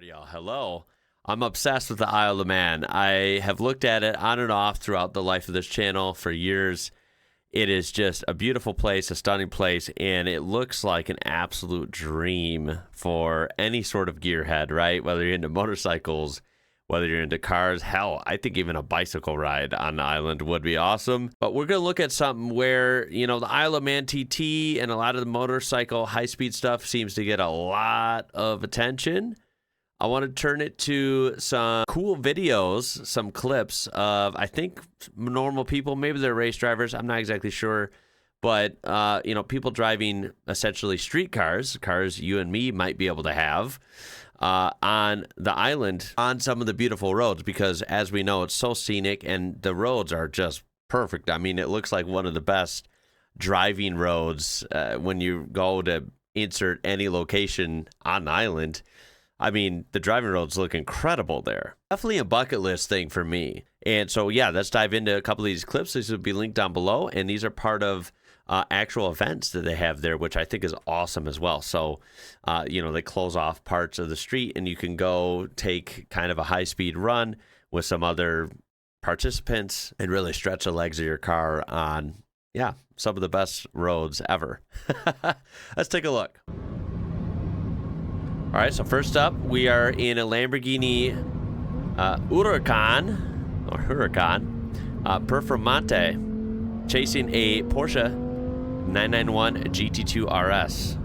Alrighty, y'all. Hello. I'm obsessed with the Isle of Man. I have looked at it on and off throughout the life of this channel for years. It is just a beautiful place, a stunning place, and it looks like an absolute dream for any sort of gearhead, right? Whether you're into motorcycles, whether you're into cars, hell, I think even a bicycle ride on the island would be awesome. But we're going to look at something where, you know, the Isle of Man TT and a lot of the motorcycle high-speed stuff seems to get a lot of attention. I want to turn it to some cool videos, some clips of, I think, normal people. Maybe they're race drivers. I'm not exactly sure. But, you know, people driving essentially street cars, cars you and me might be able to have on the island on some of the beautiful roads. Because, as we know, it's so scenic and the roads are just perfect. I mean, it looks like one of the best driving roads when you go to insert any location on the island. I mean, the driving roads look incredible there. Definitely a bucket list thing for me. And so, yeah, let's dive into a couple of these clips. These will be linked down below, and these are part of actual events that they have there, which I think is awesome as well. So, you know, they close off parts of the street, and you can go take kind of a high-speed run with some other participants and really stretch the legs of your car on, yeah, some of the best roads ever. Let's take a look. All right, so first up, we are in a Lamborghini Huracan Performante, chasing a Porsche 991 GT2 RS.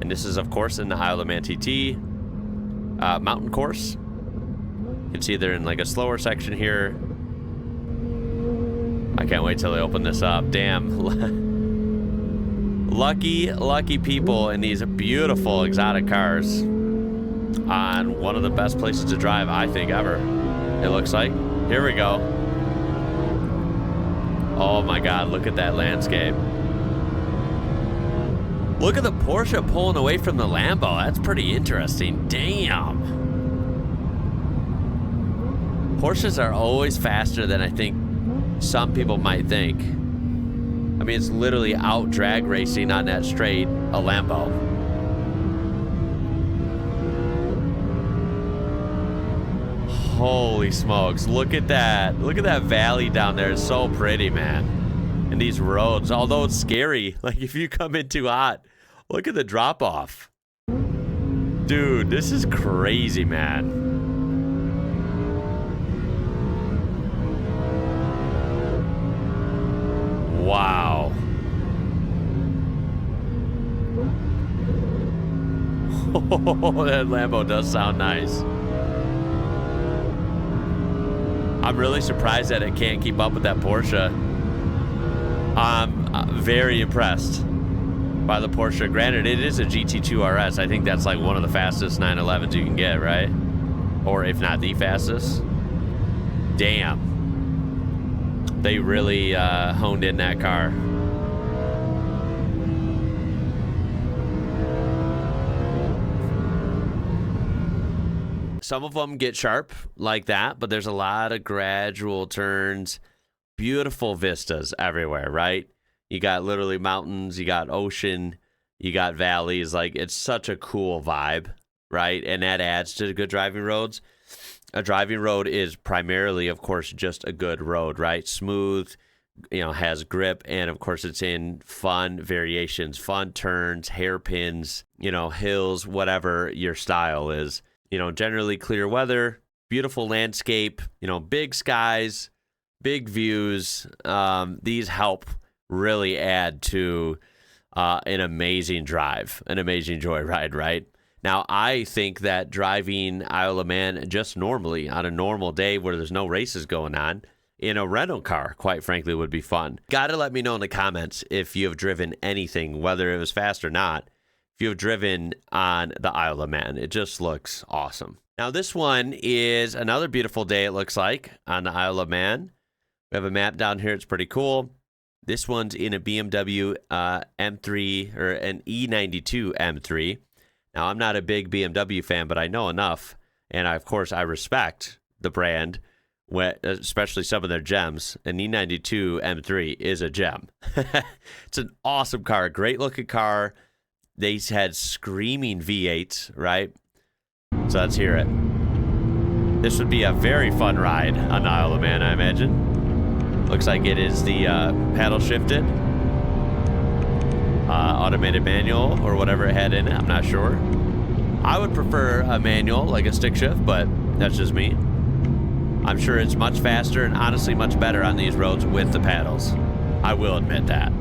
And this is, of course, in the Isle of Man TT mountain course. You can see they're in like a slower section here. I can't wait till they open this up. Damn. Lucky people in these beautiful exotic cars on one of the best places to drive, I think, ever. It looks like. Here we go. Oh my God, look at that landscape. Look at the Porsche pulling away from the Lambo. That's pretty interesting. Damn. Porsches are always faster than I think some people might think. I mean, it's literally out drag racing on that straight a Lambo. Holy smokes, look at that. Look at that valley down there. It's so pretty, man. And these roads, although it's scary, like if you come in too hot, look at the drop off. Dude, this is crazy, man. Wow. Oh, that Lambo does sound nice. I'm really surprised that it can't keep up with that Porsche. I'm very impressed by the Porsche. Granted, it is a GT2 RS. I think that's like one of the fastest 911s you can get, right? Or if not the fastest. Damn. They really honed in that car. Some of them get sharp like that, but there's a lot of gradual turns, beautiful vistas everywhere, right? You got literally mountains, you got ocean, you got valleys. Like, it's such a cool vibe, right? And that adds to good driving roads. A driving road is primarily, of course, just a good road, right? Smooth, you know, has grip, and of course it's in fun variations, fun turns, hairpins, you know, hills, whatever your style is. You know, generally clear weather, beautiful landscape, you know, big skies, big views. These help really add to an amazing drive, an amazing joyride, right? Now, I think that driving Isle of Man just normally on a normal day where there's no races going on in a rental car, quite frankly, would be fun. Got to let me know in the comments if you have driven anything, whether it was fast or not. If you have driven on the Isle of Man, it just looks awesome. Now, this one is another beautiful day, it looks like, on the Isle of Man. We have a map down here. It's pretty cool. This one's in a BMW M3 or an E92 M3. Now, I'm not a big BMW fan, but I know enough. And, of course, I respect the brand, especially some of their gems. An E92 M3 is a gem. It's an awesome car, great-looking car. They had screaming V8s, right? So let's hear it. This would be a very fun ride on the Isle of Man, I imagine. Looks like it is the paddle shifted. Automated manual or whatever it had in it. I'm not sure. I would prefer a manual, like a stick shift, but that's just me. I'm sure it's much faster and honestly much better on these roads with the paddles. I will admit that.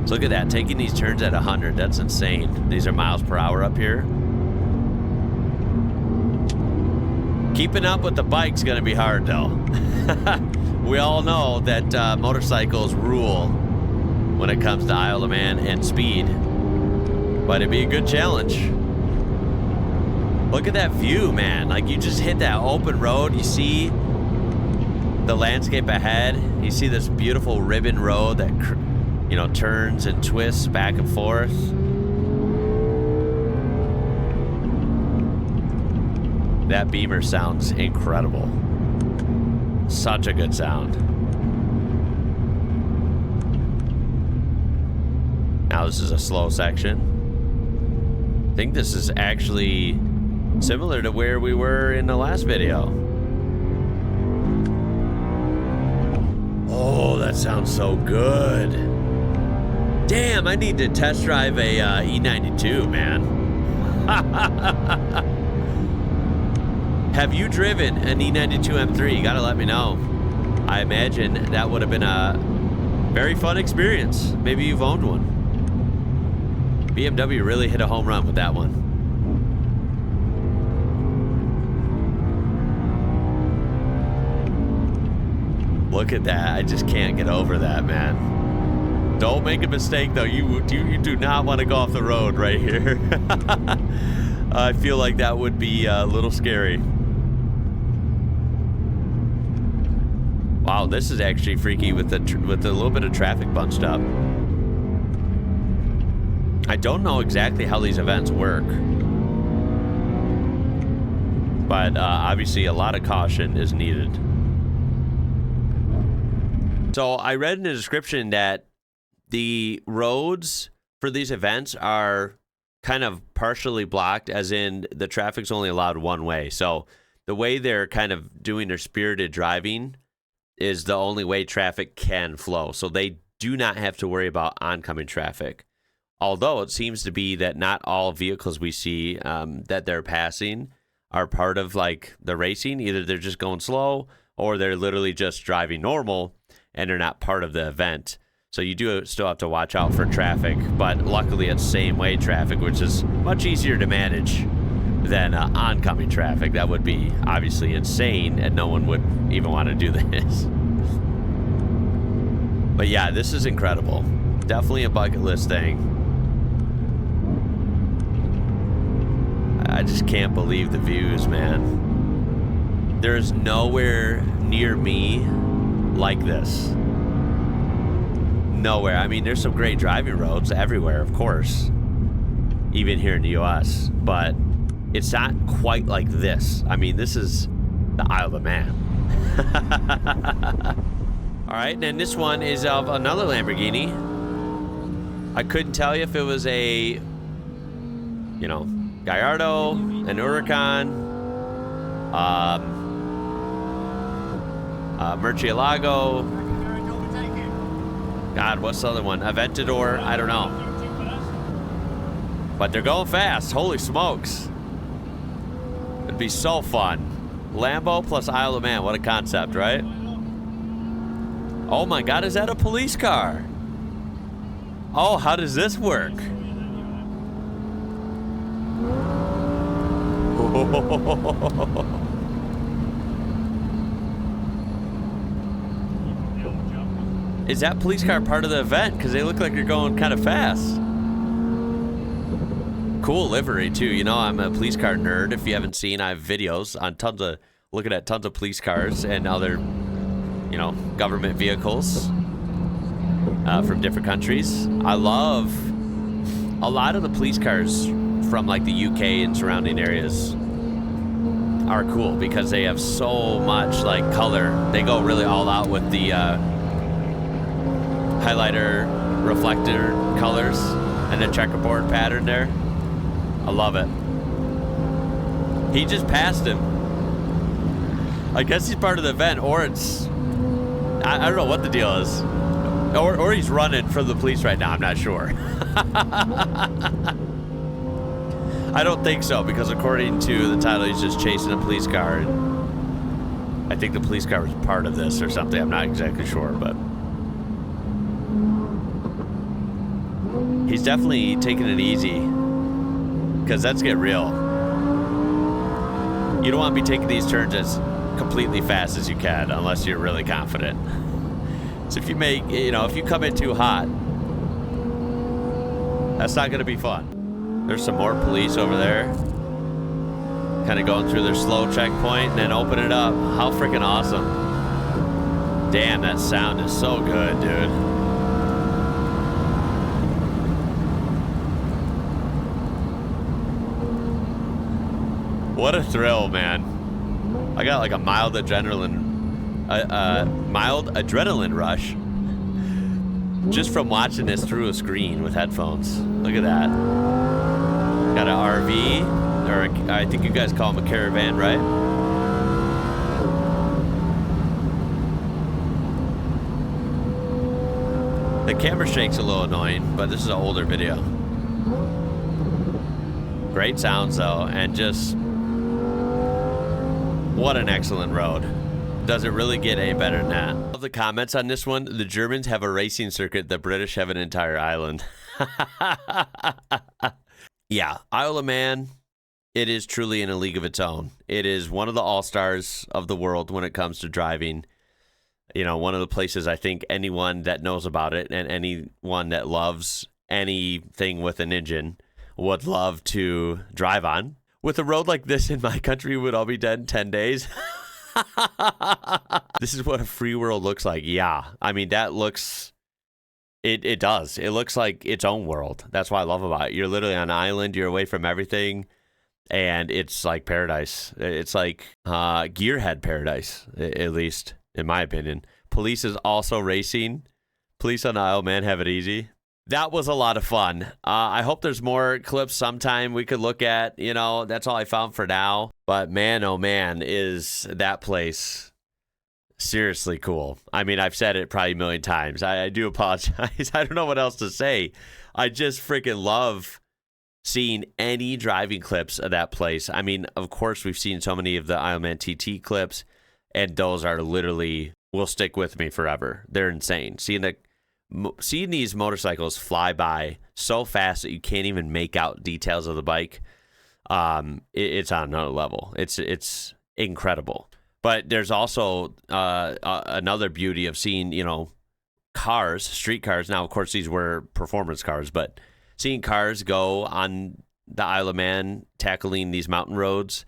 So look at that, taking these turns at 100. That's insane. These are miles per hour up here. Keeping up with the bike's gonna be hard though. We all know that motorcycles rule when it comes to Isle of Man and speed, but it'd be a good challenge. Look at that view, man. Like, you just hit that open road, you see the landscape ahead, you see this beautiful ribbon road that, you know, turns and twists back and forth. That Beamer sounds incredible. Such a good sound. Now this is a slow section. I think this is actually similar to where we were in the last video. Oh, that sounds so good. Damn, I need to test drive a E92, man. Have you driven an E92 M3? You gotta let me know. I imagine that would have been a very fun experience. Maybe you've owned one. BMW really hit a home run with that one. Look at that. I just can't get over that, man. Don't make a mistake, though. You do not want to go off the road right here. I feel like that would be a little scary. Wow, this is actually freaky with a little bit of traffic bunched up. I don't know exactly how these events work, but obviously a lot of caution is needed. So I read in the description that the roads for these events are kind of partially blocked, as in the traffic's only allowed one way. So the way they're kind of doing their spirited driving is the only way traffic can flow. So they do not have to worry about oncoming traffic. Although it seems to be that not all vehicles we see that they're passing are part of like the racing. Either they're just going slow or they're literally just driving normal and they're not part of the event. So you do still have to watch out for traffic, but luckily it's same way traffic, which is much easier to manage than oncoming traffic. That would be obviously insane and no one would even want to do this. But yeah, this is incredible. Definitely a bucket list thing. I just can't believe the views, man. There's nowhere near me like this. Nowhere. I mean, there's some great driving roads everywhere, of course, even here in the US, but it's not quite like this. I mean, this is the Isle of Man. All right, and then this one is of another Lamborghini. I couldn't tell you if it was a, you know, Gallardo, an Huracan, Murcielago. God, what's the other one? Aventador? I don't know. But they're going fast. Holy smokes. It'd be so fun. Lambo plus Isle of Man. What a concept, right? Oh my God, is that a police car? Oh, how does this work? Is that police car part of the event? Because they look like they're going kind of fast. Cool livery too. You know, I'm a police car nerd. If you haven't seen, I have videos on looking at tons of police cars and other, you know, government vehicles from different countries. I love a lot of the police cars from like the UK and surrounding areas are cool because they have so much like color. They go really all out with the highlighter reflector colors and the checkerboard pattern there. I love it. He just passed him. I guess he's part of the event, or it's... I don't know what the deal is. Or he's running from the police right now. I'm not sure. I don't think so, because according to the title, he's just chasing a police car. I think the police car was part of this or something. I'm not exactly sure, but... He's definitely taking it easy, because let's get real. You don't want to be taking these turns as completely fast as you can, unless you're really confident. So if you make, you know, if you come in too hot, that's not going to be fun. There's some more police over there, kind of going through their slow checkpoint and then open it up. How freaking awesome. Damn, that sound is so good, dude. What a thrill, man. I got like a mild adrenaline rush just from watching this through a screen with headphones. Look at that. Got an RV, or I think you guys call them a caravan, right? The camera shake's a little annoying, but this is an older video. Great sounds though, and just what an excellent road. Does it really get any better than that? Love the comments on this one. The Germans have a racing circuit. The British have an entire island. Yeah, Isle of Man, it is truly in a league of its own. It is one of the all-stars of the world when it comes to driving. You know, one of the places I think anyone that knows about it and anyone that loves anything with an engine would love to drive on. With a road like this in my country, we would all be dead in 10 days. This is what a free world looks like. Yeah, I mean, that looks... It does. It looks like its own world. That's what I love about it. You're literally on an island. You're away from everything. And it's like paradise. It's like gearhead paradise, at least in my opinion. Police is also racing. Police on the Isle of Man have it easy. That was a lot of fun. I hope there's more clips sometime we could look at. You know, that's all I found for now. But man, oh man, is that place seriously cool. I mean, I've said it probably a million times. I do apologize. I don't know what else to say. I just freaking love seeing any driving clips of that place. I mean, of course, we've seen so many of the Isle of Man TT clips, and those are literally will stick with me forever. They're insane. Seeing these motorcycles fly by so fast that you can't even make out details of the bike, it's on another level. It's incredible. But there's also another beauty of seeing, you know, cars, street cars. Now, of course, these were performance cars, but seeing cars go on the Isle of Man, tackling these mountain roads,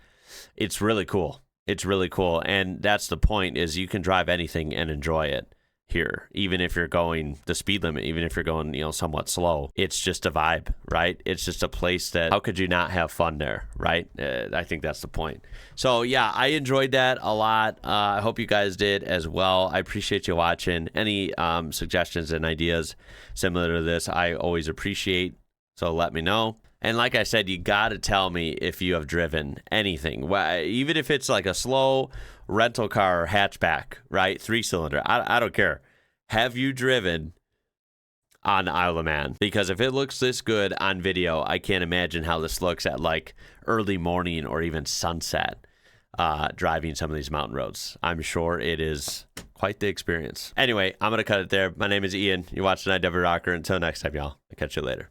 it's really cool. It's really cool. And that's the point, is you can drive anything and enjoy it here, even if you're going the speed limit, even if you're going, you know, somewhat slow. It's just a vibe, right? It's just a place that, how could you not have fun there, right? I think that's the point. So yeah, I enjoyed that a lot. I hope you guys did as well. I appreciate you watching. Any suggestions and ideas similar to this, I always appreciate. So let me know. And like I said, you got to tell me if you have driven anything, even if it's like a slow rental car or hatchback, right? 3-cylinder. I don't care. Have you driven on Isle of Man? Because if it looks this good on video, I can't imagine how this looks at like early morning or even sunset, driving some of these mountain roads. I'm sure it is quite the experience. Anyway, I'm going to cut it there. My name is Ian. You're watching IWrocker. Until next time, y'all. I'll catch you later.